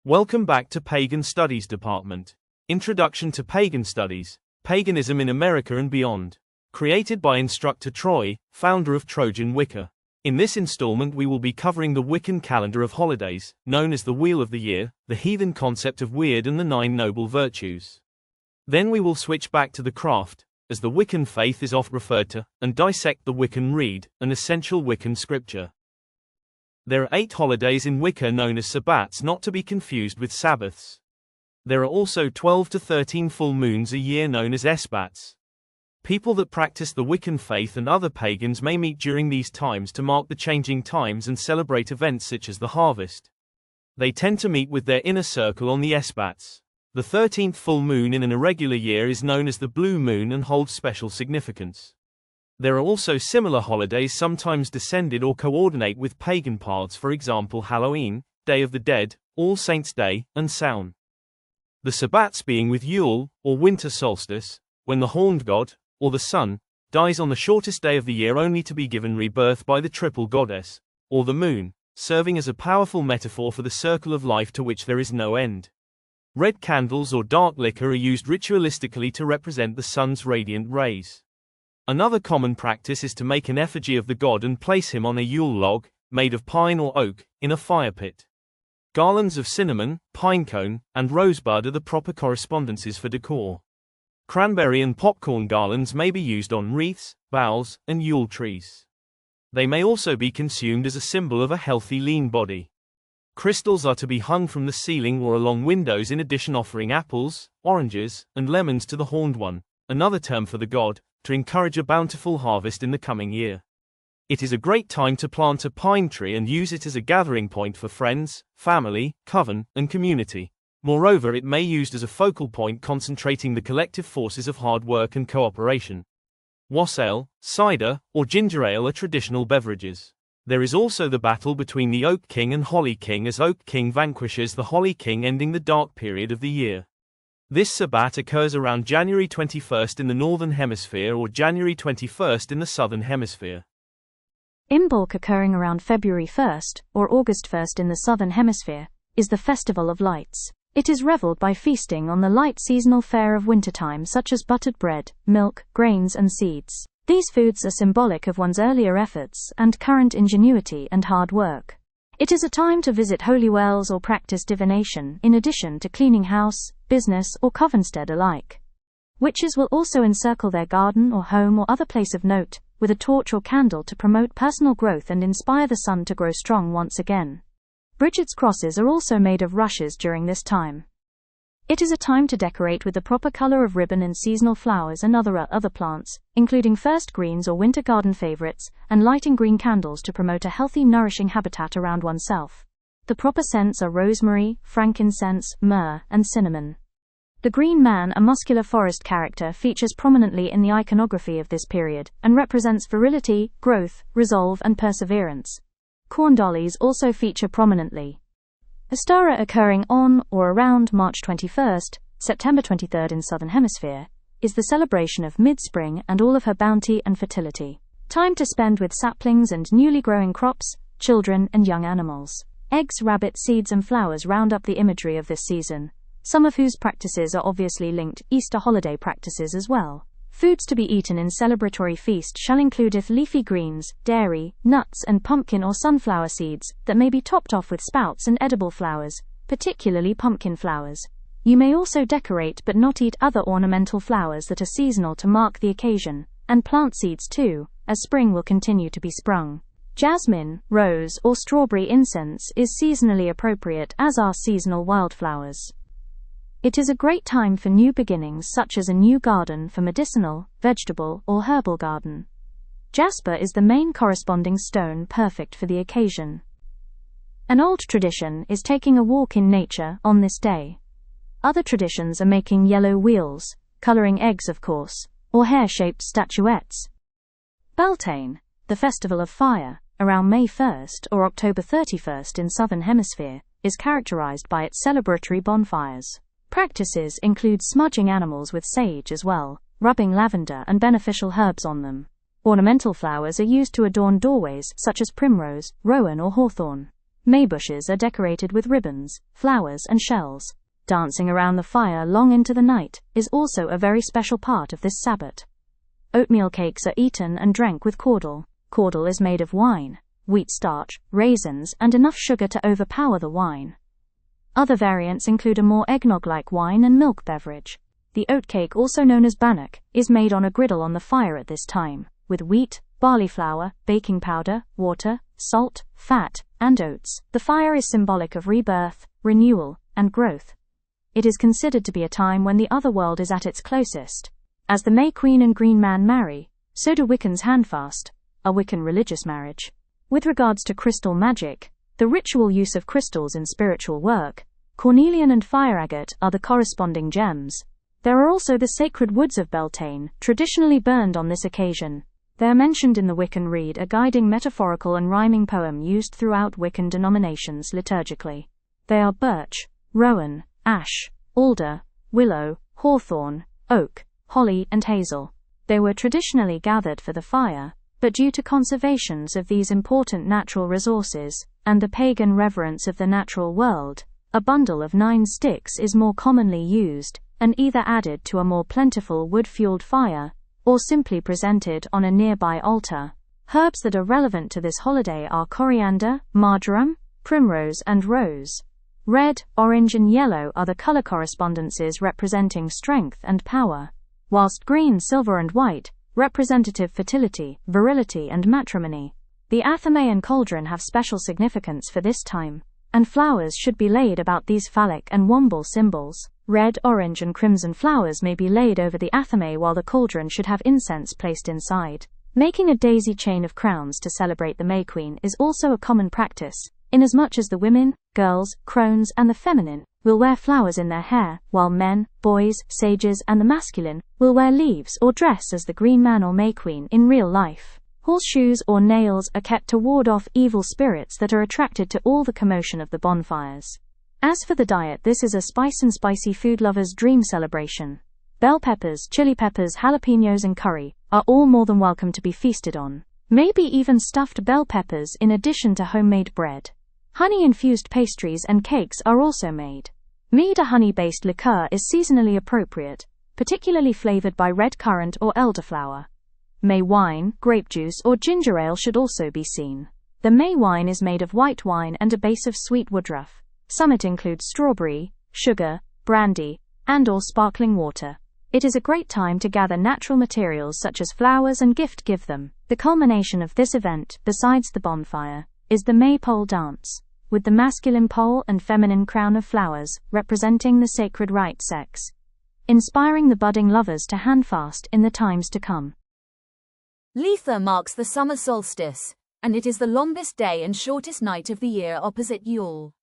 Welcome back to Pagan Studies Department. Introduction to Pagan Studies, Paganism in America and Beyond. Created by instructor Troy, founder of Trojan Wicca. In this installment we will be covering the Wiccan calendar of holidays, known as the Wheel of the Year, the heathen concept of wyrd and the 9 noble virtues. Then we will switch back to the craft, as the Wiccan faith is often referred to, and dissect the Wiccan Rede, an essential Wiccan scripture. There are 8 holidays in Wicca known as sabbats, not to be confused with Sabbaths. There are also 12 to 13 full moons a year known as esbats. People that practice the Wiccan faith and other pagans may meet during these times to mark the changing times and celebrate events such as the harvest. They tend to meet with their inner circle on the esbats. The 13th full moon in an irregular year is known as the blue moon and holds special significance. There are also similar holidays sometimes descended or coordinate with pagan paths, for example Halloween, Day of the Dead, All Saints' Day, and Samhain. The sabbats being with Yule, or winter solstice, when the horned god, or the sun, dies on the shortest day of the year only to be given rebirth by the triple goddess, or the moon, serving as a powerful metaphor for the circle of life to which there is no end. Red candles or dark liquor are used ritualistically to represent the sun's radiant rays. Another common practice is to make an effigy of the god and place him on a Yule log, made of pine or oak, in a fire pit. Garlands of cinnamon, pinecone, and rosebud are the proper correspondences for decor. Cranberry and popcorn garlands may be used on wreaths, boughs, and Yule trees. They may also be consumed as a symbol of a healthy lean body. Crystals are to be hung from the ceiling or along windows, in addition offering apples, oranges, and lemons to the horned one, another term for the god, to encourage a bountiful harvest in the coming year. It is a great time to plant a pine tree and use it as a gathering point for friends, family, coven, and community. Moreover, it may be used as a focal point concentrating the collective forces of hard work and cooperation. Wassail, cider, or ginger ale are traditional beverages. There is also the battle between the Oak King and Holly King, as Oak King vanquishes the Holly King, ending the dark period of the year. This sabbat occurs around January 21st in the Northern Hemisphere or January 21st in the Southern Hemisphere. Imbolc, occurring around February 1st or August 1st in the Southern Hemisphere, is the Festival of Lights. It is reveled by feasting on the light seasonal fare of wintertime, such as buttered bread, milk, grains and seeds. These foods are symbolic of one's earlier efforts and current ingenuity and hard work. It is a time to visit holy wells or practice divination, in addition to cleaning house, business or covenstead alike. Witches will also encircle their garden or home or other place of note, with a torch or candle to promote personal growth and inspire the sun to grow strong once again. Bridget's crosses are also made of rushes during this time. It is a time to decorate with the proper color of ribbon and seasonal flowers and other plants, including first greens or winter garden favorites, and lighting green candles to promote a healthy, nourishing habitat around oneself. The proper scents are rosemary, frankincense, myrrh, and cinnamon. The Green Man, a muscular forest character, features prominently in the iconography of this period, and represents virility, growth, resolve, and perseverance. Corn dollies also feature prominently. Ostara, occurring on or around March 21st, September 23rd in Southern Hemisphere, is the celebration of mid-spring and all of her bounty and fertility. Time to spend with saplings and newly growing crops, children and young animals. Eggs, rabbit seeds and flowers round up the imagery of this season, some of whose practices are obviously linked Easter holiday practices as well. Foods to be eaten in celebratory feast shall include leafy greens, dairy, nuts and pumpkin or sunflower seeds that may be topped off with sprouts and edible flowers, particularly pumpkin flowers. You may also decorate but not eat other ornamental flowers that are seasonal to mark the occasion, and plant seeds too, as spring will continue to be sprung. Jasmine, rose or strawberry incense is seasonally appropriate, as are seasonal wildflowers. It is a great time for new beginnings, such as a new garden for medicinal, vegetable, or herbal garden. Jasper is the main corresponding stone perfect for the occasion. An old tradition is taking a walk in nature on this day. Other traditions are making yellow wheels, coloring eggs of course, or hair-shaped statuettes. Beltane, the Festival of Fire, around May 1st or October 31st in Southern Hemisphere, is characterized by its celebratory bonfires. Practices include smudging animals with sage as well, rubbing lavender and beneficial herbs on them. Ornamental flowers are used to adorn doorways such as primrose, rowan or hawthorn. May bushes are decorated with ribbons, flowers, and shells. Dancing around the fire long into the night is also a very special part of this Sabbat. Oatmeal cakes are eaten and drank with caudle. Caudle is made of wine, wheat starch, raisins, and enough sugar to overpower the wine. Other variants include a more eggnog-like wine and milk beverage. The oatcake, also known as bannock, is made on a griddle on the fire at this time, with wheat, barley flour, baking powder, water, salt, fat, and oats. The fire is symbolic of rebirth, renewal, and growth. It is considered to be a time when the other world is at its closest. As the May Queen and Green Man marry, so do Wiccans handfast, a Wiccan religious marriage. With regards to crystal magic, the ritual use of crystals in spiritual work, cornelian and fire agate are the corresponding gems. There are also the sacred woods of Beltane, traditionally burned on this occasion. They are mentioned in the Wiccan Rede, a guiding metaphorical and rhyming poem used throughout Wiccan denominations liturgically. They are birch, rowan, ash, alder, willow, hawthorn, oak, holly, and hazel. They were traditionally gathered for the fire, but due to conservations of these important natural resources, and the pagan reverence of the natural world, a bundle of 9 sticks is more commonly used, and either added to a more plentiful wood-fueled fire, or simply presented on a nearby altar. Herbs that are relevant to this holiday are coriander, marjoram, primrose, and rose. Red, orange, and yellow are the color correspondences representing strength and power, whilst green, silver, and white, representative fertility, virility, and matrimony. The athame and cauldron have special significance for this time, and flowers should be laid about these phallic and womble symbols. Red, orange, and crimson flowers may be laid over the athame, while the cauldron should have incense placed inside. Making a daisy chain of crowns to celebrate the May Queen is also a common practice, inasmuch as the women, girls, crones, and the feminine will wear flowers in their hair, while men, boys, sages, and the masculine will wear leaves or dress as the Green Man or May Queen in real life. Horseshoes or nails are kept to ward off evil spirits that are attracted to all the commotion of the bonfires. As for the diet, this is a spice and spicy food lover's dream celebration. Bell peppers, chili peppers, jalapenos, and curry are all more than welcome to be feasted on. Maybe even stuffed bell peppers in addition to homemade bread. Honey-infused pastries and cakes are also made. Mead, a honey-based liqueur, is seasonally appropriate, particularly flavored by red currant or elderflower. May wine, grape juice, or ginger ale should also be seen. The May wine is made of white wine and a base of sweet woodruff. Some it includes strawberry, sugar, brandy, and/or sparkling water. It is a great time to gather natural materials such as flowers and give them. The culmination of this event, besides the bonfire, is the May pole dance, with the masculine pole and feminine crown of flowers representing the sacred right sex, inspiring the budding lovers to handfast in the times to come. Letha marks the summer solstice, and it is the longest day and shortest night of the year opposite Yule.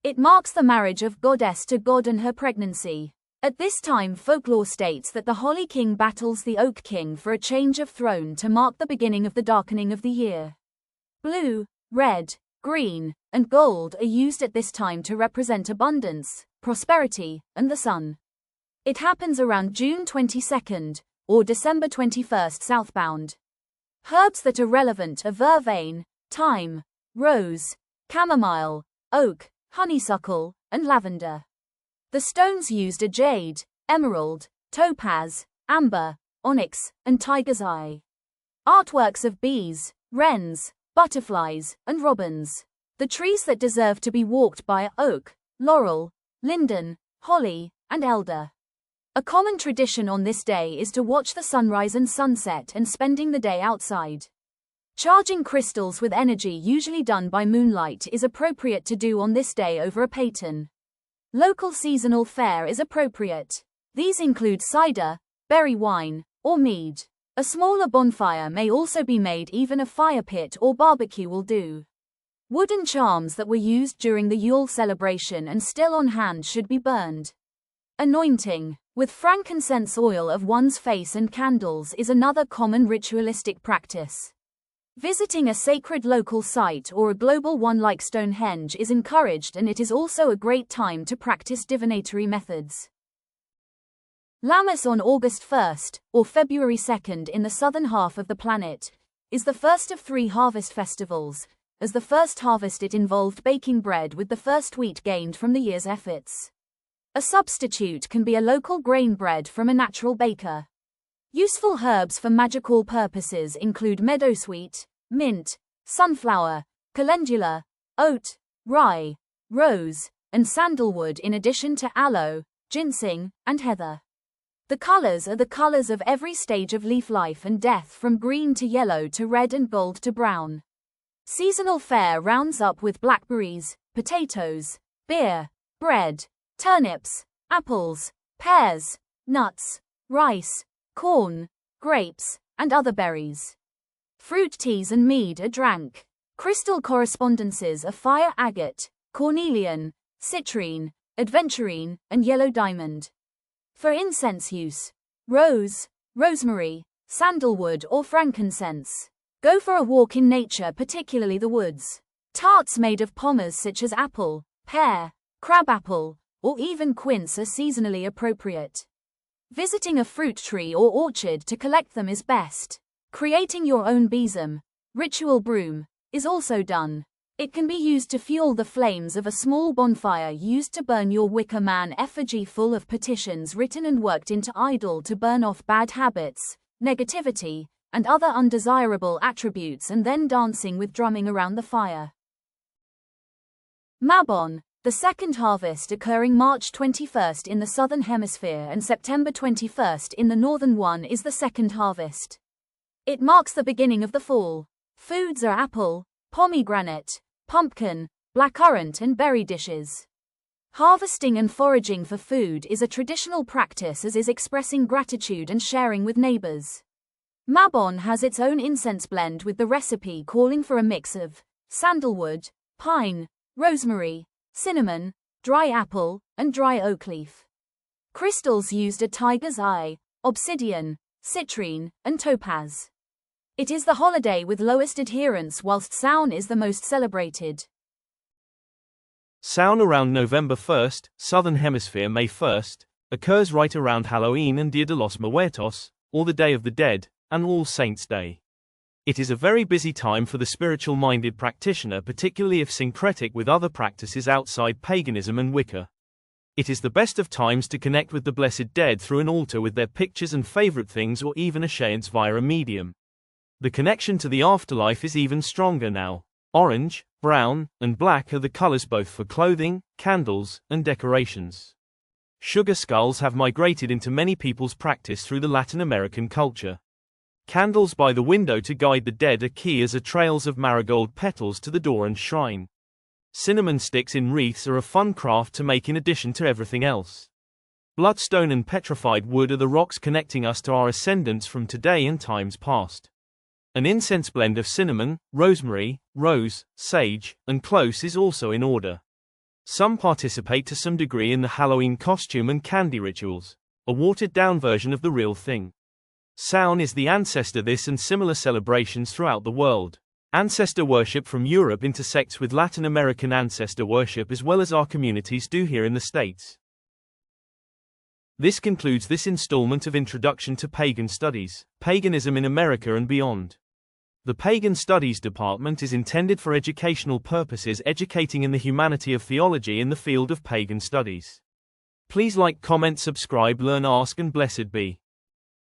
It marks the marriage of goddess to god and her pregnancy. At this time, folklore states that the Holly King battles the Oak King for a change of throne to mark the beginning of the darkening of the year. Blue, red, green, and gold are used at this time to represent abundance, prosperity, and the sun. It happens around June 22nd, or December 21st southbound. Herbs that are relevant are vervain, thyme, rose, chamomile, oak, honeysuckle, and lavender. The stones used are jade, emerald, topaz, amber, onyx, and tiger's eye. Artworks of bees, wrens, butterflies, and robins. The trees that deserve to be walked by are oak, laurel, linden, holly, and elder. A common tradition on this day is to watch the sunrise and sunset and spending the day outside. Charging crystals with energy, usually done by moonlight, is appropriate to do on this day over a paten. Local seasonal fare is appropriate. These include cider, berry wine, or mead. A smaller bonfire may also be made, even a fire pit or barbecue will do. Wooden charms that were used during the Yule celebration and still on hand should be burned. Anointing with frankincense oil of one's face and candles is another common ritualistic practice. Visiting a sacred local site or a global one like Stonehenge is encouraged, and it is also a great time to practice divinatory methods. Lammas on August 1st, or February 2nd in the southern half of the planet, is the first of 3 harvest festivals, as the first harvest it involved baking bread with the first wheat gained from the year's efforts. A substitute can be a local grain bread from a natural baker. Useful herbs for magical purposes include meadowsweet, mint, sunflower, calendula, oat, rye, rose, and sandalwood in addition to aloe, ginseng, and heather. The colors are the colors of every stage of leaf life and death, from green to yellow to red and gold to brown. Seasonal fare rounds up with blackberries, potatoes, beer, bread, turnips, apples, pears, nuts, rice, corn, grapes, and other berries. Fruit teas and mead are drank. Crystal correspondences are fire agate, cornelian, citrine, adventurine, and yellow diamond. For incense use, rose, rosemary, sandalwood, or frankincense. Go for a walk in nature, particularly the woods. Tarts made of pommers such as apple, pear, crabapple, or even quince are seasonally appropriate. Visiting a fruit tree or orchard to collect them is best. Creating your own besom, ritual broom, is also done. It can be used to fuel the flames of a small bonfire used to burn your Wicca man effigy full of petitions written and worked into idol to burn off bad habits, negativity, and other undesirable attributes, and then dancing with drumming around the fire. Mabon, the second harvest occurring March 21st in the southern hemisphere and September 21st in the northern one, is the second harvest. It marks the beginning of the fall. Foods are apple, pomegranate, pumpkin, blackcurrant, and berry dishes. Harvesting and foraging for food is a traditional practice, as is expressing gratitude and sharing with neighbors. Mabon has its own incense blend, with the recipe calling for a mix of sandalwood, pine, rosemary, cinnamon, dry apple, and dry oak leaf. Crystals used are tiger's eye, obsidian, citrine, and topaz. It is the holiday with lowest adherence, whilst Samhain is the most celebrated. Samhain around November 1st, Southern Hemisphere May 1st, occurs right around Halloween and Dia de los Muertos, or the Day of the Dead, and All Saints' Day. It is a very busy time for the spiritual-minded practitioner, particularly if syncretic with other practices outside paganism and Wicca. It is the best of times to connect with the blessed dead through an altar with their pictures and favorite things, or even a seance via a medium. The connection to the afterlife is even stronger now. Orange, brown, and black are the colors both for clothing, candles, and decorations. Sugar skulls have migrated into many people's practice through the Latin American culture. Candles by the window to guide the dead are key, as are trails of marigold petals to the door and shrine. Cinnamon sticks in wreaths are a fun craft to make in addition to everything else. Bloodstone and petrified wood are the rocks connecting us to our ascendants from today and times past. An incense blend of cinnamon, rosemary, rose, sage, and clove is also in order. Some participate to some degree in the Halloween costume and candy rituals, a watered-down version of the real thing. Samhain is the ancestor this and similar celebrations throughout the world. Ancestor worship from Europe intersects with Latin American ancestor worship, as well as our communities do here in the States. This concludes this installment of Introduction to Pagan Studies, Paganism in America and Beyond. The Pagan Studies Department is intended for educational purposes, educating in the humanity of theology in the field of pagan studies. Please like, comment, subscribe, learn, ask, and blessed be.